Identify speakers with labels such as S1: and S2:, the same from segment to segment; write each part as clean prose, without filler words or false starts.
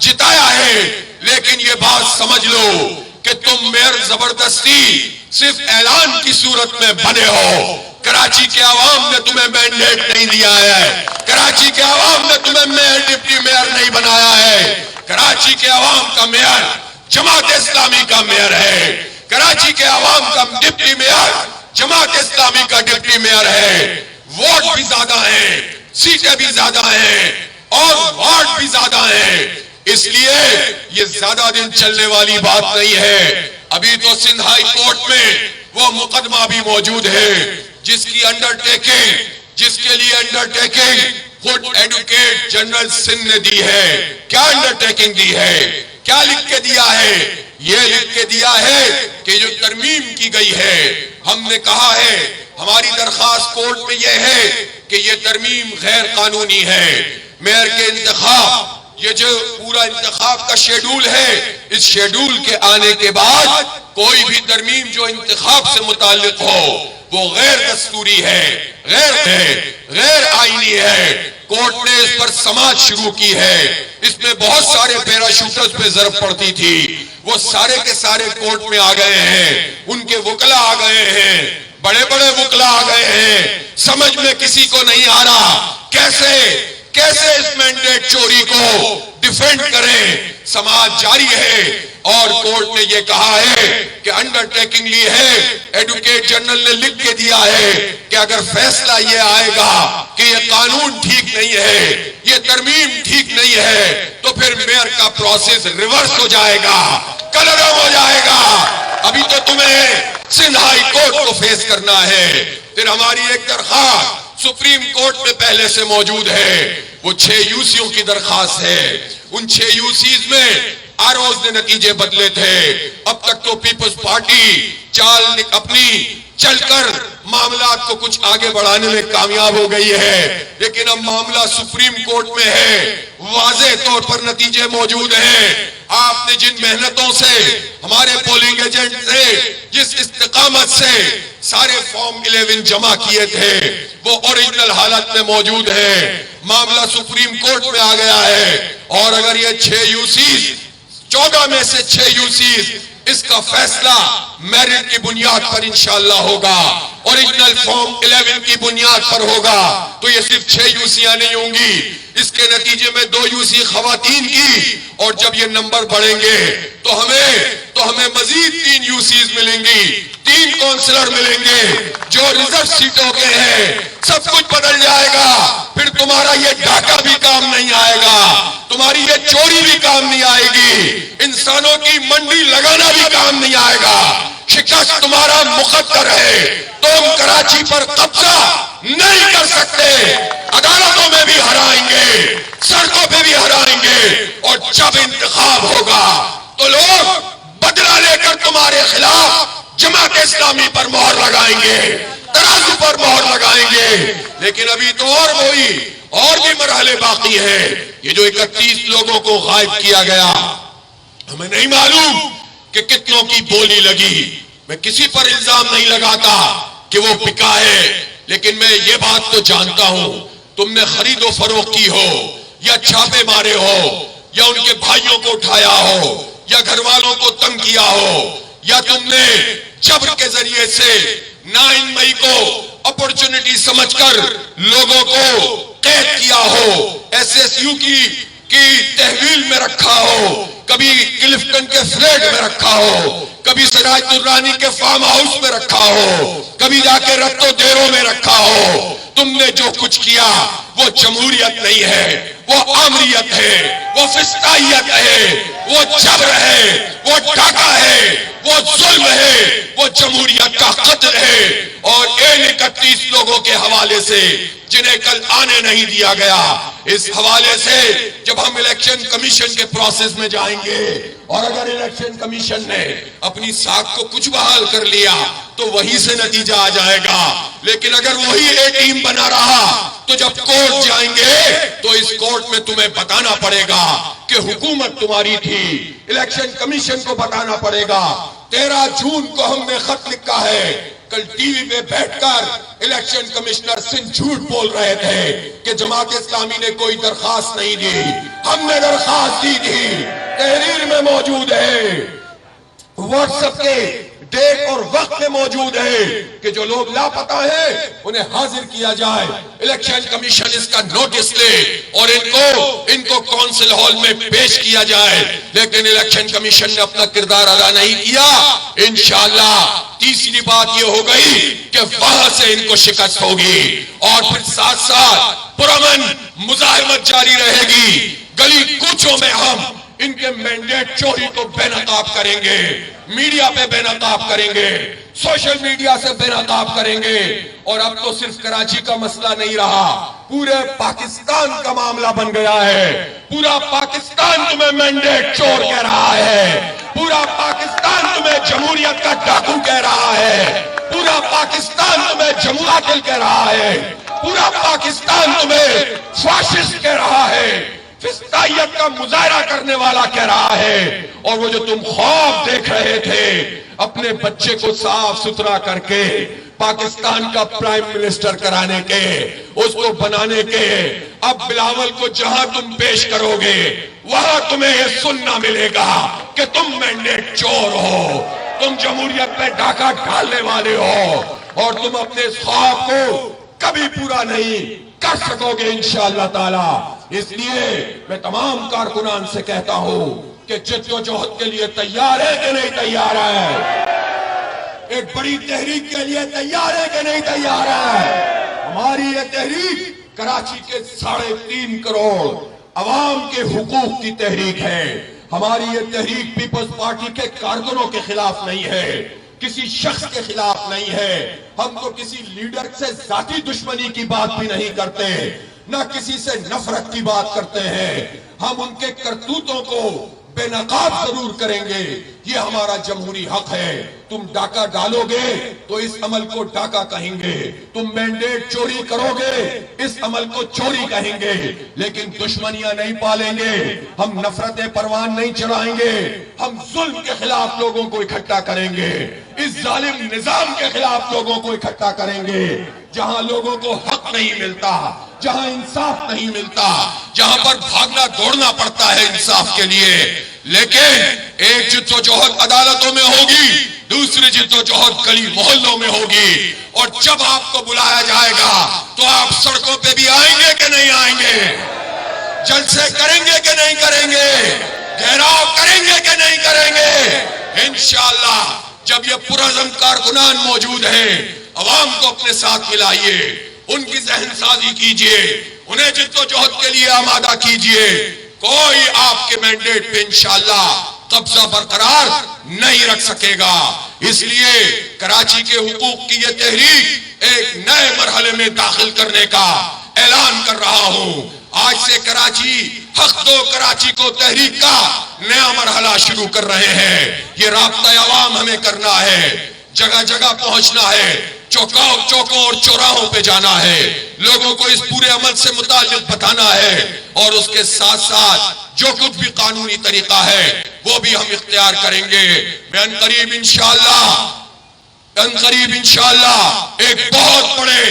S1: جتایا ہے، لیکن یہ بات سمجھ لو کہ تم میئر زبردستی صرف اعلان کی صورت میں بنے ہو. کراچی کے عوام نے تمہیں مینڈیٹ نہیں دیا ہے. کراچی کے عوام نے تمہیں میئر ڈپٹی میئر نہیں بنایا ہے. کراچی کے عوام کا میئر جماعت اسلامی کا میئر ہے. کراچی کے عوام کا ڈپٹی میئر جماعت اسلامی کا ڈپٹی میئر ہے. ووٹ بھی زیادہ ہیں، سیٹیں بھی زیادہ ہیں اور وارڈ بھی زیادہ ہیں. اس لیے یہ زیادہ دن چلنے والی بات نہیں ہے. ابھی تو سندھ ہائی کورٹ میں وہ مقدمہ بھی موجود ہے جس کی جس کے لیے انڈرٹیکنگ خود ایڈوکیٹ جنرل سندھ نے دی ہے. کیا انڈرٹیکنگ دی ہے؟ کیا لکھ کے دیا ہے؟ یہ لکھ کے دیا ہے کہ جو ترمیم کی گئی ہے، ہم نے کہا ہے ہماری درخواست کورٹ میں یہ ہے کہ یہ ترمیم غیر قانونی ہے. میئر کے انتخاب، یہ جو پورا انتخاب کا شیڈول ہے، اس شیڈول کے آنے کے بعد کوئی بھی ترمیم جو انتخاب سے متعلق ہو وہ غیر دستوری ہے، غیر آئینی ہے. کورٹ نے اس پر سماعت شروع کی ہے. اس میں بہت سارے پیراشوٹرز پہ ضرب پڑتی تھی، وہ سارے کے سارے کورٹ میں آ گئے ہیں. ان کے وکلا آ گئے ہیں، بڑے بڑے وکلا آ گئے ہیں. سمجھ میں کسی کو نہیں آ رہا کیسے اس مینڈیٹ چوری کو ڈیفینڈ کریں. سماعت جاری ہے اور کورٹ نے یہ کہا ہے کہ انڈرٹیکنگ لی ہے. ایڈوکیٹ جنرل نے لکھ کے دیا ہے کہ اگر فیصلہ یہ آئے گا کہ یہ قانون ٹھیک نہیں ہے، یہ ترمیم ٹھیک نہیں ہے، تو پھر میئر کا پروسیس ریورس ہو جائے گا، کلرم ہو جائے گا. ابھی تو تمہیں سندھ ہائی کورٹ کو فیس کرنا ہے. پھر ہماری ایک درخواست سپریم کورٹ میں پہلے سے موجود ہے، وہ 6 یوسیوں کی درخواست ہے. ان 6 یوسیز میں آروز نے نتیجے بدلے تھے. اب تک تو پیپلز پارٹی اپنی چل کر معاملات کو کچھ آگے بڑھانے میں کامیاب ہو گئی ہے، لیکن اب معاملہ سپریم کورٹ میں ہے. واضح طور پر نتیجے موجود ہیں. آپ نے جن محنتوں سے، ہمارے پولنگ ایجنٹ سے، جس استقامت سے سارے فارم 11 جمع کیے تھے، وہ اوریجنل حالت میں موجود ہے. معاملہ سپریم کورٹ میں آ گیا ہے اور اگر یہ 6 یوسیز 14 میں سے 6 یوسیز اس کا فیصلہ میرٹ کی بنیاد پر انشاءاللہ ہوگا، اوریجنل فارم 11 کی بنیاد پر ہوگا، تو یہ صرف 6 یوسیاں نہیں ہوں گی. اس کے نتیجے میں 2 یوسی خواتین کی، اور جب یہ نمبر بڑھیں گے تو ہمیں مزید 3 یوسیز ملیں گی، 3 کونسلر ملیں گے جو ریزرو سیٹوں کے ہیں. سب کچھ بدل جائے گا. پھر تمہارا یہ ڈاکہ بھی کام نہیں آئے گا، تمہاری یہ چوری بھی کام نہیں آئے گی، انسانوں کی منڈی لگانا بھی کام نہیں آئے گا. شکست تمہارا مقدر ہے. تم کراچی پر قبضہ نہیں کر سکتے. عدالتوں میں بھی ہرائیں گے، سڑکوں پہ بھی ہرائیں گے، اور جب انتخاب ہوگا تو لوگ بدلہ لے کر تمہارے خلاف جماعت اسلامی پر مہر لگائیں گے، ترازو پر مہر لگائیں گے. لیکن ابھی تو اور بھی مرحلے باقی ہیں. یہ جو 31 لوگوں کو غائب کیا گیا، ہمیں نہیں معلوم کہ کتنوں کی بولی لگی. میں کسی پر الزام نہیں لگاتا کہ وہ بکا ہے، لیکن میں یہ بات تو جانتا ہوں تم نے خرید و فروخت کی ہو، یا چھاپے مارے ہو، یا ان کے بھائیوں کو اٹھایا ہو، یا گھر والوں کو تنگ کیا ہو، یا تم نے جبر کے ذریعے سے 9 مئی کو اپورچونٹی سمجھ کر لوگوں کو قید کیا ہو، SSU کی تحویل میں رکھا ہو، کبھی کلفٹن کے فلیٹ میں رکھا ہو، کبھی سراج درانی کے فارم ہاؤس میں رکھا ہو، کبھی جا کے رتو دیروں میں رکھا ہو. تم نے جو کچھ کیا وہ جمہوریت نہیں ہے، وہ آمریت ہے، وہ فسطائیت ہے، وہ جبر ہے، وہ ڈاکہ ہے، وہ ظلم ہے، وہ جمہوریت کا قتل ہے. اور ان 31 لوگوں کے حوالے سے جنہیں کل آنے نہیں دیا گیا، اس حوالے سے جب ہم الیکشن کمیشن کے پروسیس میں جائیں گے، اور اگر الیکشن کمیشن نے اپنی ساکھ کو کچھ بحال کر لیا تو وہیں سے نتیجہ آ جائے گا. لیکن اگر وہی A ٹیم بنا رہا تو جب کورٹ جائیں گے تو اس کورٹ میں تمہیں بتانا پڑے گا کہ حکومت تمہاری تھی. الیکشن کمیشن کو بتانا پڑے گا. 13 جون کو ہم نے خط لکھا ہے کل ٹی وی پہ بیٹھ کر الیکشن کمشنر سنگھ جھوٹ بول رہے تھے کہ جماعت اسلامی نے کوئی درخواست نہیں دی. ہم نے درخواست دی تھی, تحریر میں موجود ہے, واٹس ایپ کے ڈیٹ اور وقت میں موجود ہے کہ جو لوگ لاپتہ ہیں انہیں حاضر کیا جائے. الیکشن کمیشن اس کا نوٹس لے اور ان کو کونسل ہال میں پیش کیا جائے, لیکن الیکشن کمیشن نے اپنا کردار ادا نہیں کیا. انشاءاللہ تیسری بات یہ ہو گئی کہ وہاں سے ان کو شکست ہوگی اور پھر ساتھ ساتھ پرامن مزاحمت جاری رہے گی. گلی کوچوں میں ہم ان کے مینڈیٹ چوری کو بے نقاب کریں گے, میڈیا پہ بے نقاب کریں گے, سوشل میڈیا سے بے نقاب کریں گے. اور اب تو صرف کراچی کا مسئلہ نہیں رہا, پورے پاکستان کا معاملہ بن گیا ہے. پورا پاکستان تمہیں مینڈیٹ چور کہہ رہا ہے, پورا پاکستان تمہیں جمہوریت کا ڈاکو کہہ رہا ہے, پورا پاکستان تمہیں جمہور قاتل کہہ رہا ہے, پورا پاکستان تمہیں فاشسٹ کہہ رہا ہے, فسطائیت کا مظاہرہ کرنے والا کہہ رہا ہے. اور وہ جو تم خواب دیکھ رہے تھے اپنے بچے کو صاف ستھرا کر کے پاکستان کا پرائم منسٹر کرانے کے, اس کو بنانے کے, اب بلاول کو جہاں تم پیش کرو گے وہاں تمہیں یہ سننا ملے گا کہ تم مینڈیٹ چور ہو, تم جمہوریت پہ ڈاکہ ڈالنے والے ہو, اور تم اپنے خواب کو کبھی پورا نہیں کر سکو گے انشاءاللہ تعالی. اس لیے میں تمام کارکنان سے کہتا ہوں کہ جد و جہد کے لیے تیار ہے کہ نہیں تیار ہے, ایک بڑی تحریک کے لیے تیار ہے کہ نہیں تیار ہے. ہماری یہ تحریک کراچی کے 3.5 کروڑ عوام کے حقوق کی تحریک ہے. ہماری یہ تحریک پیپلز پارٹی کے کارکنوں کے خلاف نہیں ہے, کسی شخص کے خلاف نہیں ہے. ہم تو کسی لیڈر سے ذاتی دشمنی کی بات بھی نہیں کرتے, نہ کسی سے نفرت کی بات کرتے ہیں. ہم ان کے کرتوتوں کو بے نقاب ضرور کریں گے, یہ ہمارا جمہوری حق ہے. تم ڈاکہ ڈالو گے تو اس عمل کو ڈاکہ کہیں گے, تم مینڈیٹ چوری کرو گے اس عمل کو چوری کہیں گے, لیکن دشمنیاں نہیں پالیں گے, ہم نفرت پروان نہیں چڑھائیں گے, ہم ظلم کے خلاف لوگوں کو اکٹھا کریں گے, اس ظالم نظام کے خلاف لوگوں کو اکٹھا کریں گے. جہاں لوگوں کو حق نہیں ملتا, جہاں انصاف نہیں ملتا, جہاں پر بھاگنا دوڑنا پڑتا ہے انصاف کے لیے, لیکن ایک جد و جہد عدالتوں میں ہوگی, دوسری جد و جہد گلی محلوں میں ہوگی. اور جب آپ کو بلایا جائے گا تو آپ سڑکوں پہ بھی آئیں گے کہ نہیں آئیں گے, جلسے کریں گے کہ نہیں کریں گے, گھیراؤ کریں گے کہ نہیں کریں گے. انشاءاللہ جب یہ پرعزم کارکنان موجود ہیں, عوام کو اپنے ساتھ ملائیے, ان کی ذہن سازی کیجئے, انہیں جد و جہد کے لیے آمادہ کیجئے. کوئی آپ کے مینڈیٹ پہ انشاءاللہ قبضہ برقرار نہیں رکھ سکے گا. اس لیے کراچی کے حقوق کی یہ تحریک ایک نئے مرحلے میں داخل کرنے کا اعلان کر رہا ہوں. آج سے کراچی حق دو کراچی کو تحریک کا نیا مرحلہ شروع کر رہے ہیں. یہ رابطہ عوام ہمیں کرنا ہے, جگہ جگہ پہنچنا ہے, چوکوں اور چوراہوں پہ جانا ہے, لوگوں کو اس پورے عمل سے متعلق بتانا ہے, اور اس کے ساتھ ساتھ جو کچھ بھی قانونی طریقہ ہے وہ بھی ہم اختیار کریں گے. میں عنقریب انشاءاللہ ایک بہت بڑے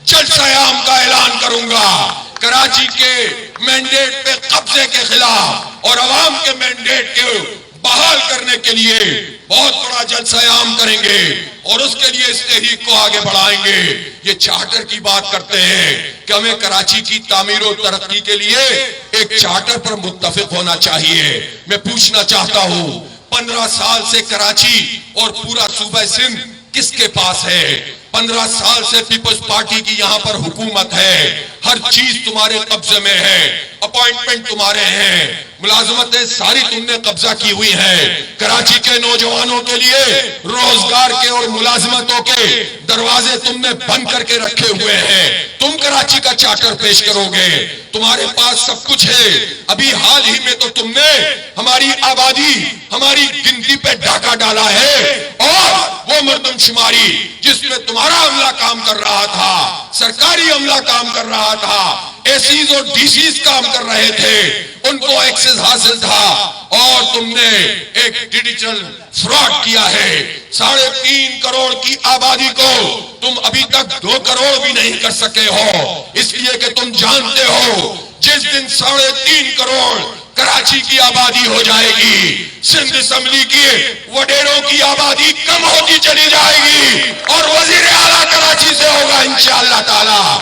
S1: جلسہ عام کا اعلان کروں گا کراچی کے مینڈیٹ پہ قبضے کے خلاف اور عوام کے مینڈیٹ کے بحال کرنے کے لیے بہت بڑا جلسہ عام کریں گے, اور اس کے لیے اس تحریک کو آگے بڑھائیں گے. یہ چارٹر کی بات کرتے ہیں کہ ہمیں کراچی کی تعمیر و ترقی کے لیے ایک چارٹر پر متفق ہونا چاہیے. میں پوچھنا چاہتا ہوں 15 سال سے کراچی اور پورا صوبہ سندھ کس کے پاس ہے؟ 15 سال سے پیپلز پارٹی کی یہاں پر حکومت ہے, ہر چیز تمہارے قبضے میں ہے, اپوائنٹمنٹ تمہارے ہیں, ملازمتیں ساری تم نے قبضہ کی ہوئی ہیں. کراچی کے نوجوانوں کے لیے روزگار کے اور ملازمتوں کے دروازے تم نے بند کر کے رکھے ہوئے ہیں. تم کراچی کا چارٹر پیش کرو گے, تمہارے پاس سب کچھ ہے. ابھی حال ہی میں تو تم نے ہماری آبادی, ہماری گنتی پہ ڈاکہ ڈالا ہے, اور وہ مردم شماری جس میں تمہارا عملہ کام کر رہا تھا, سرکاری عملہ کام کر رہا تھا, ایسیز اور ڈی سیز کام کر رہے تھے, ان کو ایکسس حاصل تھا، اور تم نے ایک ڈیجیٹل فراڈ کیا ہے۔ 3.5 کروڑ کی آبادی کو تم ابھی تک 2 کروڑ بھی نہیں کر سکے ہو، اس لیے کہ تم جانتے ہو جس دن 3.5 کروڑ کراچی کی آبادی ہو جائے گی، سندھ اسمبلی کی وڈیروں کی آبادی کم ہوتی چلی جائے گی، اور وزیر اعلیٰ کراچی سے ہوگا انشاءاللہ تعالی۔